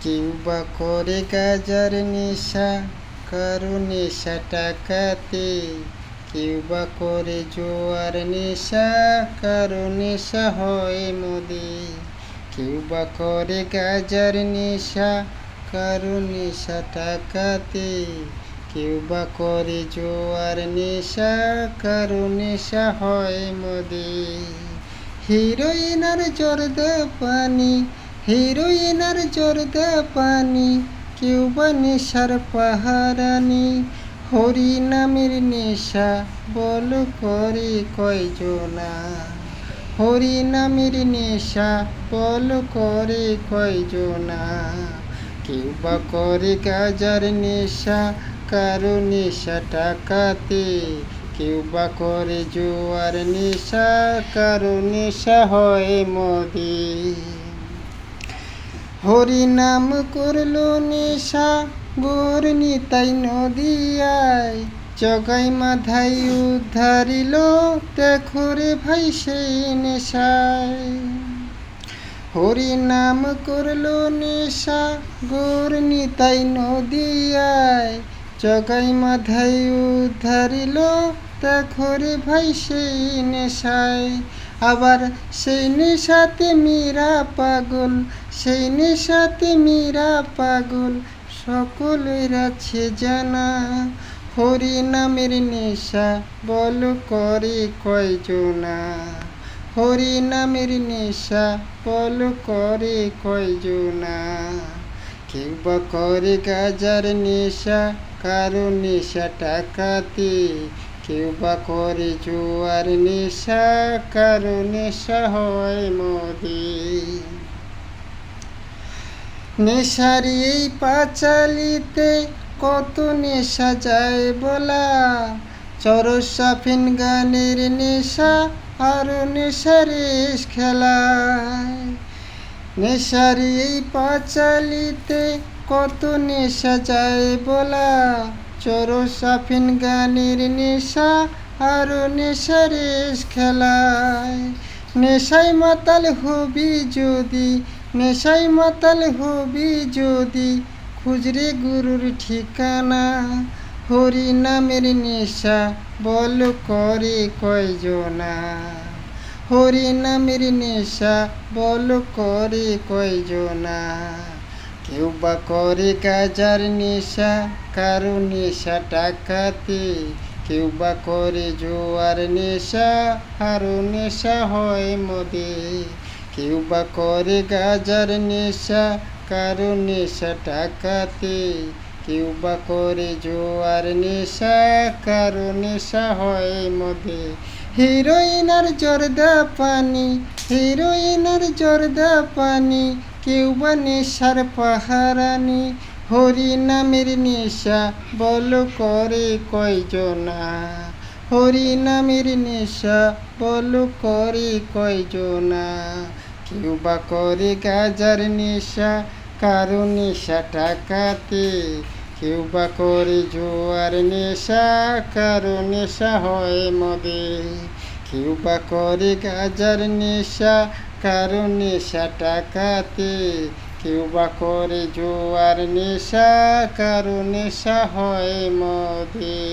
কেউ বা করে গাজার নেশা, কারো নেশা টাকাতে। কেউ বা করে জোয়ার নেশা, কারো নেশা হয় মদে। কেউ বা করে গাজার নেশা, কারো নেশা টাকাতে। কেউ বা করে জোয়ার নেশা, কারো নেশা হয় মদে। হিরোইন আর জর্দা পানি, হিরোইন আর জর্দা পানি, কেউ বা নেশার পাহারানি। হরি নামের নেশা বল করে কয়জনা, হরি নামের নেশা বল করে কয়জনা। কেউ বা করে গাজার নেশা, কারো নেশা টাকাতে। কেউ বা করে জোয়ার নেশা, কারো নেশা হয় মদে। হরি নাম করলো নেশা, গোর নিতাই নদিয়ায়। জগাই মাথায় উদ্ধারিল, দেখো রে ভাই সেই নেশায়। হরি নাম করলো নেশা, গোর নিতাই নদিয়ায়। জগাই মাথায় উদ্ধারিল, দেখো রে ভাই সেই নেশায়। আবার সেই নেশাতে মীরা পাগল, সেই নেশাতে মীরা পাগল, সকলের আছে জানা। হরি নামের নেশা বল করে কয়জনা, হরি নামের নেশা বল করে কয়জনা। কেউ বা করে গাজার নেশা, কারো নেশা টাকাতে। কেউ বা করে জোয়ার নেশা, কারো নেশা হয় মদে। নেশার এই পাঁচালিতে কত নেশা যায় বলা। চরসাফিন গানের নেশা, আরো নেশার এস খেলায়। নেশার এই পাঁচালিতে কত নেশা যায় বলা। চরসাফিন গানের নেশা, আরো নেশার এস খেলায়। নেশায় মাতাল হবি যদি, নেশায় মাতাল হবি যদি, খুঁজরে গুরুর ঠিকানা। হরি নামের নেশা বল করে কয়জনা, হরি নামের নেশা বল করে কয়জনা। কেউ বা করে গাজার নেশা, কারো নেশা টাকাতে। কেউ বা করে জোয়ার নেশা, আরো নেশা হয় মদে। কেউ বা করে গাজার নেশা, কারো নেশা টাকাতে। কেউ বা করে জোয়ার নেশা, কারো নেশা হয় মদে। হিরোইন আর জর্দা পানি, হিরোইন আর জর্দা পানি, কেউ বা নেশার পাহারানি। হরি নামের নেশা বল করে কয়জনা, হরি নামের নেশা বল করে কয়জনা। কেউ বা করে গাজার নেশা, কারো নেশা টাকাতে। কেউ বা করে জোয়ার নেশা, কারো নেশা হয় মদে। কেউ বা করে গাজার নেশা, কারো নেশা টাকাতে। কেউ বা করে জোয়ার নেশা, কারো নেশা হয় মদে।